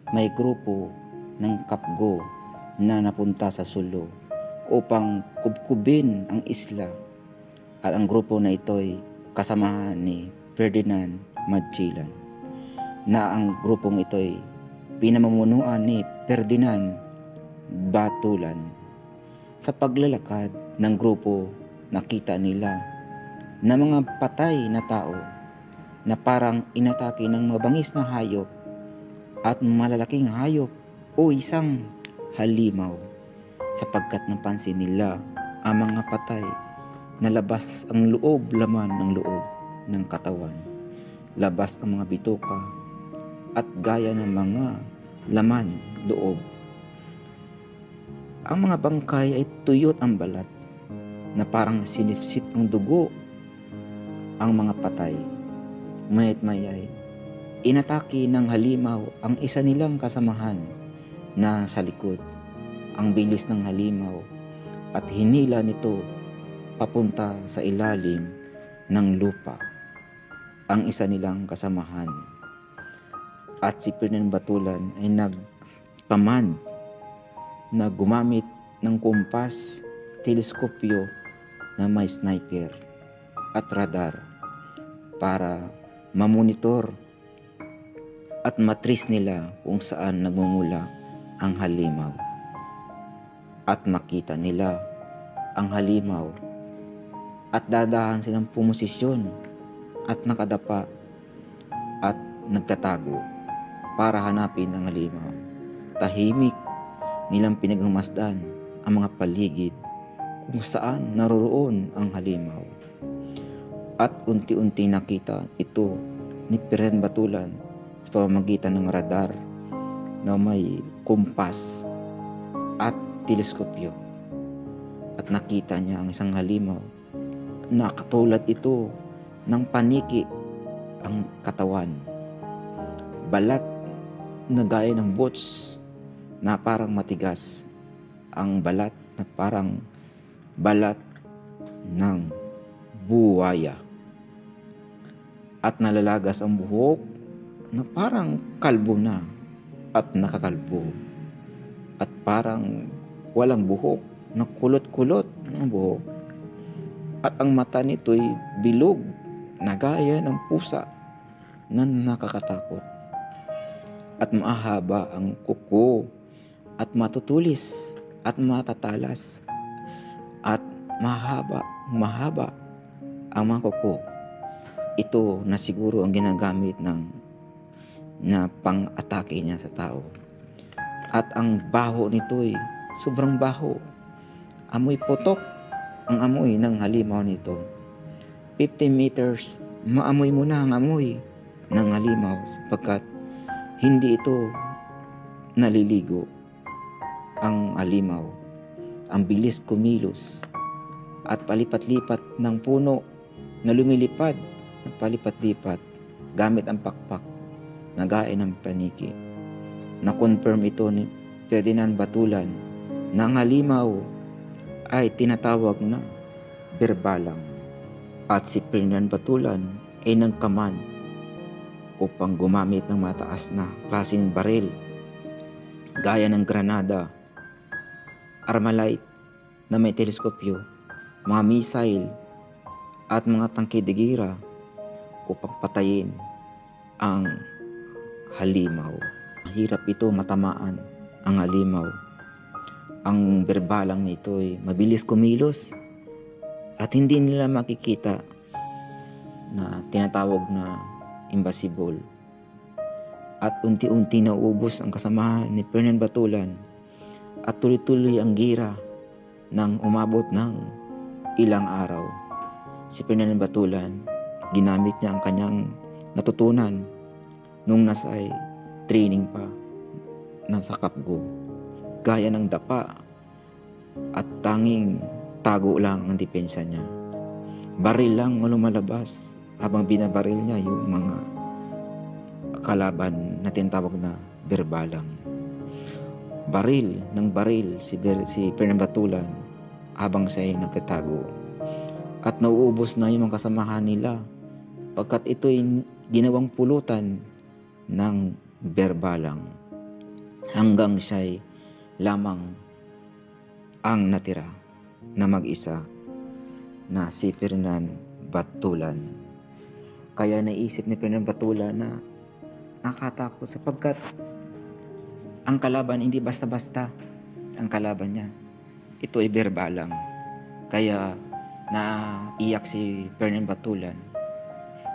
may grupo ng Kapgo na napunta sa Sulu upang kubkubin ang isla, at ang grupo na ito'y kasamahan ni Ferdinand Magellan, na ang grupong ito'y pinamumunuan ni Ferdinand Batulan. Sa paglalakad ng grupo, nakita nila na mga patay na tao na parang inatake ng mabangis na hayop at malalaking hayop o isang halimaw, sapagkat napansin nila ang mga patay na labas ang loob, laman ng loob ng katawan, labas ang mga bituka at gaya ng mga laman loob. Ang mga bangkay ay tuyot ang balat na parang sinipsip ng dugo ang mga patay. Mayat mayay, inatake ng halimaw ang isa nilang kasamahan na sa likod. Ang bilis ng halimaw at hinila nito papunta sa ilalim ng lupa ang isa nilang kasamahan. At si Ferdinand Batulan ay nagkamand na gumamit ng kumpas, teleskopyo na may sniper at radar para mamonitor at matris nila kung saan nagmumula ang halimaw. At makita nila ang halimaw at dadahan silang pumosisyon at nakadapa at nagtatago para hanapin ang halimaw. Tahimik nilang pinagmamasdan ang mga paligid kung saan naroroon ang halimaw. At unti-unti nakita ito ni Ferdinand Batulan sa pamamagitan ng radar na may kumpas at teleskopyo. At nakita niya ang isang halimaw na katulad ito ng paniki ang katawan. Balat na gaya ng boots na parang matigas. Ang balat na parang balat ng buwaya. At nalalagas ang buhok na parang kalbo na at nakakalbo. At parang walang buhok, na kulot-kulot ng buhok. At ang mata nito'y bilog na gaya ng pusa na nakakatakot. At mahaba ang kuko at matutulis at matatalas. At mahaba ang mga kuko. Ito na siguro ang ginagamit na pang-atake niya sa tao. At ang baho nito'y sobrang baho. Amoy putok ang amoy ng halimaw nito. 50 meters, maamoy mo na ang amoy ng halimaw sapagkat hindi ito naliligo ang halimaw. Ang bilis kumilos at palipat-lipat ng puno na lumilipad, palipat-lipat gamit ang pakpak na gaya ng paniki. Na-confirm ito ni Ferdinand Batulan na ang halimaw ay tinatawag na berbalang. At si Ferdinand Batulan ay nagkamand upang gumamit ng mataas na klaseng baril gaya ng granada, armalite na may teleskopyo, mga missile at mga tangke de gira upang patayin ang halimaw. Mahirap ito matamaan ang halimaw. Ang berbalang nito ay mabilis kumilos at hindi nila makikita na tinatawag na invisible. At unti-unti naubos ang kasamahan ni Ferdinand Batulan at tuloy-tuloy ang gira nang umabot ng ilang araw. Si Ferdinand Batulan, ginamit niya ang kanyang natutunan nung nasa training pa nasa Kapgo. Gaya ng dapa at tanging tago lang ang depensa niya. Baril lang ang lumalabas habang binabaril niya yung mga kalaban na tinatawag na berbalang. Baril ng baril si Ferdinand Batulan habang siya ay nagtatago. At nauubos na yung mga kasamahan nila pagkat ito'y ginawang pulutan ng berbalang. hanggang siya'y lamang ang natira na mag-isa na si Ferdinand Batulan. Kaya naisip ni Ferdinand Batulan na nakatakot sapagkat ang kalaban hindi basta-basta ang kalaban niya. Ito ay berbalang. Kaya naiyak si Ferdinand Batulan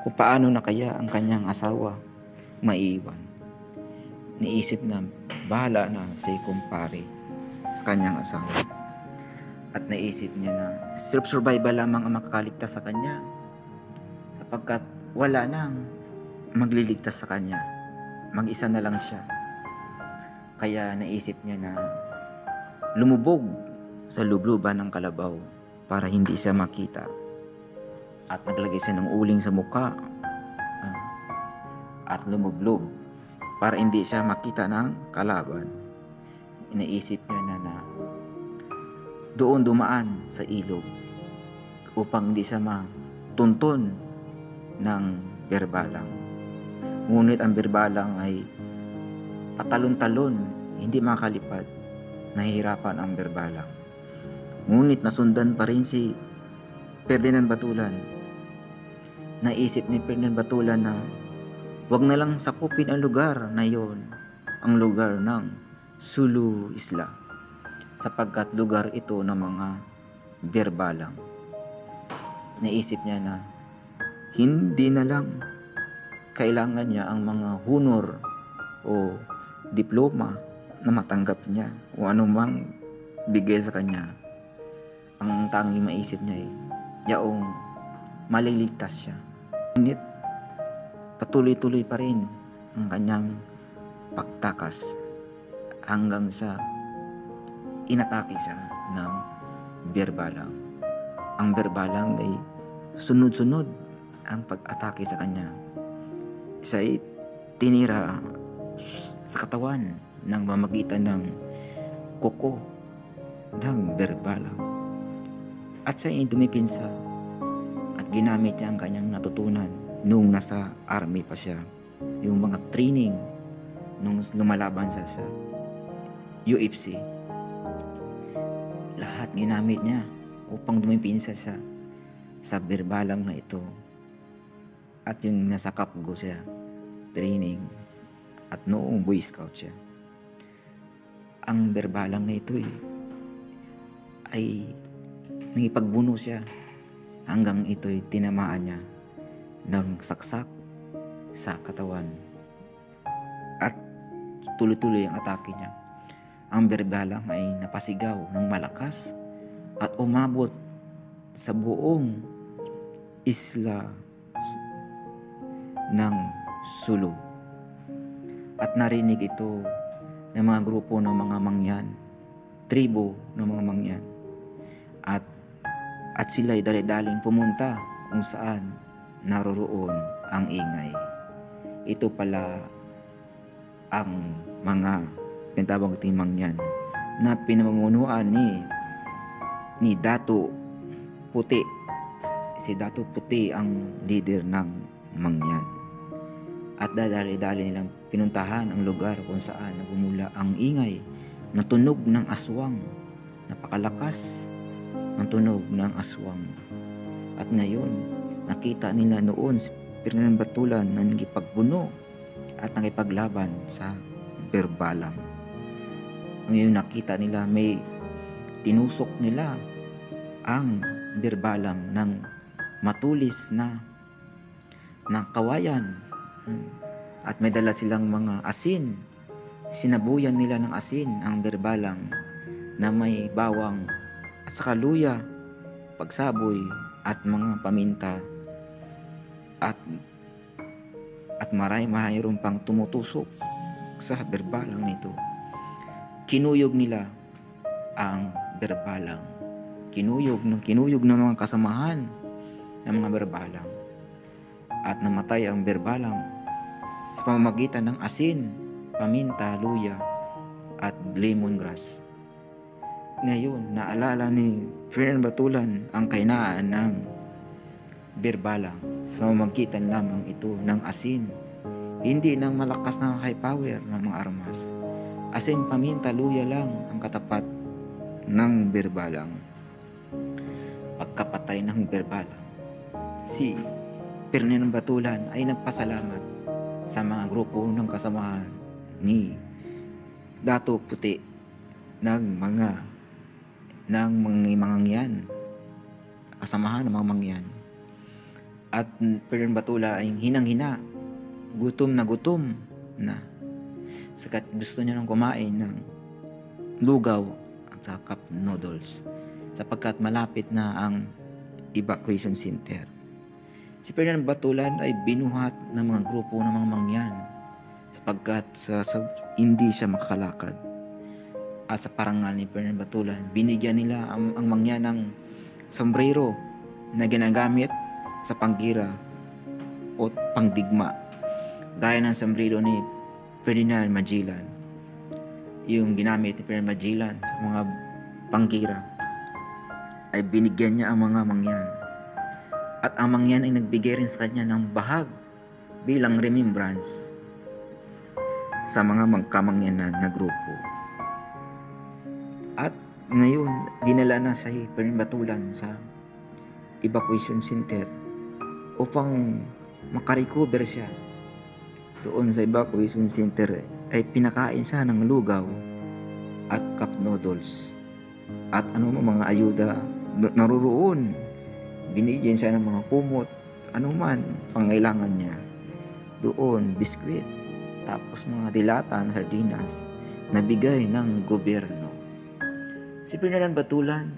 kung paano na kaya ang kanyang asawa maiiwan. Naisip na bahala na si kumpare sa kanyang asawa. At naisip niya na self-survival lamang ang makakaligtas sa kanya sapagkat wala nang magliligtas sa kanya. Mag-isa na lang siya. Kaya naisip niya na lumubog sa lubluban ng kalabaw para hindi siya makita. At naglagay siya ng uling sa mukha at lumublob para hindi siya makita ng kalaban. Inaisip niya na doon dumaan sa ilog upang hindi siya matunton ng berbalang. Ngunit ang berbalang ay patalon-talon, hindi makalipad. Nahihirapan ang berbalang. Ngunit nasundan pa rin si Ferdinand Batulan. Naisip ni Ferdinand Batulan na wag na lang sakupin ang lugar na yon, ang lugar ng Sulu Isla, sapagkat lugar ito ng mga berbalang. Naisip niya na hindi na lang kailangan niya ang mga honor o diploma na matanggap niya o anumang bigay sa kanya. Ang tanging maisip niya ay yaong maliligtas siya. Ngunit patuloy-tuloy pa rin ang kanyang pagtakas hanggang sa inatake siya ng berbalang. Ang berbalang ay sunod-sunod ang pag-atake sa kanya. Siya ay tinira sa katawan ng mamagitan ng kuko ng berbalang. At siya ay dumipinsa at ginamit niya ang kanyang natutunan nung nasa army pa siya. Yung mga training nung lumalaban siya sa UFC. Lahat ginamit niya upang dumipinsa siya sa berbalang na ito. At yung nasa kapgo siya, training, at noong Boy Scout siya. Ang berbalang na ito ay nangipagbuno siya hanggang ito'y tinamaan niya ng saksak sa katawan. At tuloy-tuloy ang atake niya. Ang berbalang ay napasigaw ng malakas at umabot sa buong isla ng Sulu. At narinig ito ng mga grupo ng mga mangyan, tribo ng mga mangyan. At sila'y dali-daling pumunta kung saan naroroon ang ingay. Ito pala ang mga pinatawag nating mangyan na pinamumunuan ni Dato Puti. Si Dato Puti ang leader ng mangyan. At dadali-dali nilang pinuntahan ang lugar kung saan nagmumula ang ingay na tunog ng aswang. Napakalakas ng tunog ng aswang. At ngayon, nakita nila noon si Ferdinand Batulan na nagipagbuno at nagipaglaban sa berbalang. Ngayon nakita nila may tinusok nila ang berbalang ng matulis na kawayan. At may dala silang mga asin. Sinabuyan nila ng asin ang berbalang na may bawang at saka luya, pagsaboy at mga paminta. At mayroon pang tumutusok sa berbalang nito. Kinuyog nila ang berbalang. Kinuyog ng mga kasamahan ng mga berbalang. At namatay ang berbalang sa pamamagitan ng asin, paminta, luya, at lemongrass. Ngayon, naalala ni Ferdinand Batulan ang kahinaan ng berbalang sa pamamagitan lamang ito ng asin, hindi ng malakas na high power ng mga armas, asin, paminta, luya lang ang katapat ng Birbalang. Pagkapatay ng Birbalang, si Ferdinand Batulan ay nagpasalamat sa mga grupo ng kasamahan ni Dato Puti ng mga mangyan, kasamahan ng mga mangyan. At Ferdinand Batulan ay hinang-hina, gutom na sakat gusto niya nang kumain ng lugaw at sa cup noodles sapagkat malapit na ang evacuation center. Si Ferdinand Batulan ay binuhat ng mga grupo ng mga mangyan sapagkat hindi siya makakalakad. At sa parangal ni Ferdinand Batulan, binigyan nila ang mangyan ng sombrero na ginagamit sa panggira o pangdigma, gaya ng sombrero ni Ferdinand Magellan. Yung ginamit ni Ferdinand Magellan sa mga panggira ay binigyan niya ang mga mangyan. At ang mangyan ay nagbigay rin sa kanya ng bahag bilang remembrance sa mga magkamangyanan na grupo. At ngayon, dinala na si Ferdinand Batulan sa evacuation center upang makarecover siya. Doon sa evacuation center ay pinakain siya ng lugaw at cup noodles at mga ayuda naroon. Binigyan siya ng mga kumot, anuman pangailangan niya. Doon, biskwit, tapos mga dilata na sardinas na bigay ng gobyerno. Si Ferdinand Batulan,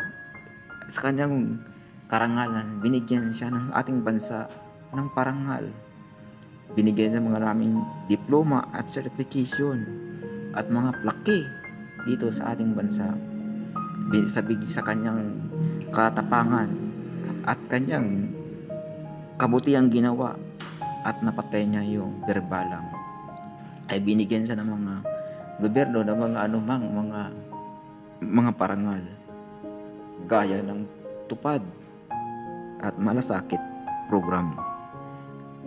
sa kanyang karangalan, binigyan siya ng ating bansa ng parangal. Binigyan siya mga maraming diploma at certification at mga plaque dito sa ating bansa. Sa kanyang katapangan at kanyang kabutihang ginawa at napatay niya yung Birbalang, ay binigyan siya ng mga gobyerno ng mga anumang mga parangal gaya ng tupad at malasakit program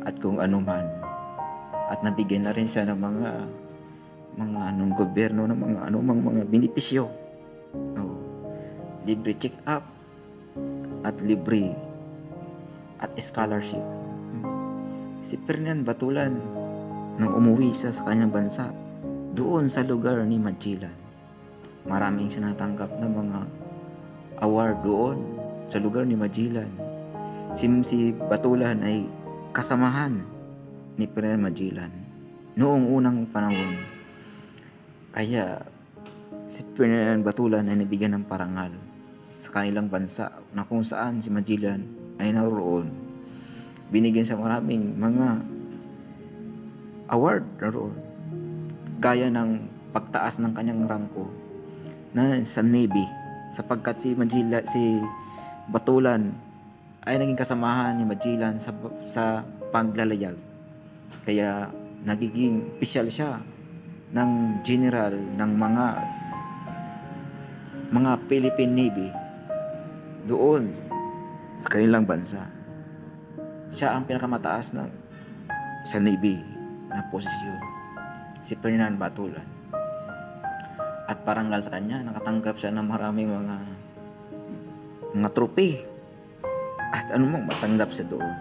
at kung anuman. At nabigyan na rin siya ng mga gobyerno ng mga anumang mga benepisyo. Libre check-up at libre at scholarship. Si Ferdinand Batulan, nang umuwi siya sa kanyang bansa, doon sa lugar ni Magellan, maraming siya natanggap ng mga award doon sa lugar ni Magellan. Si Batulan ay kasamahan ni Ferdinand Magellan noong unang panahon. Kaya si Ferdinand Batulan ay nabigyan ng parangal sa kanilang bansa na kung saan si Magellan ay naroon. Binigyan siya maraming mga award naroon, gaya ng pagtaas ng kanyang rangko na sa Navy, sapagkat si Batulan ay naging kasamahan ni Magellan sa paglalayag. Kaya nagiging opisyal siya ng general ng mga Philippine Navy doon sa kanilang bansa. Siya ang pinakamataas sa Navy na posisyon, si Ferdinand Batulan. At parangal sa kanya, nakatanggap siya ng maraming mga trophy at anumang matanggap siya doon.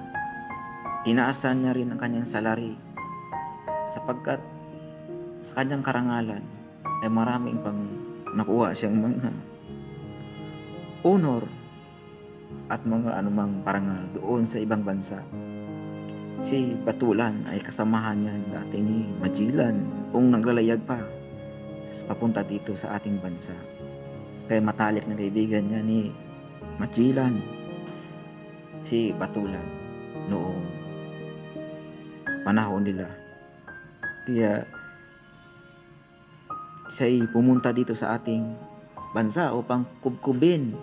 Tinaasan niya rin ang kanyang salary sapagkat sa kanyang karangalan ay maraming pang nakuha siyang mga honor at mga anumang parangal doon sa ibang bansa. Si Batulan ay kasamahan niya dati ni Magellan kung naglalayag pa papunta dito sa ating bansa. Kaya matalik na kaibigan niya ni Magellan si Batulan noong panahon nila. Kaya siya'y pumunta dito sa ating bansa upang kubkubin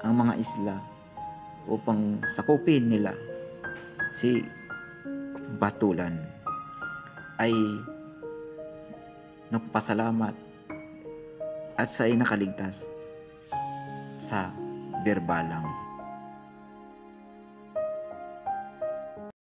ang mga isla, upang sakupin nila. Si Batulan ay nagpasalamat at siya'y nakaligtas sa Birbalang.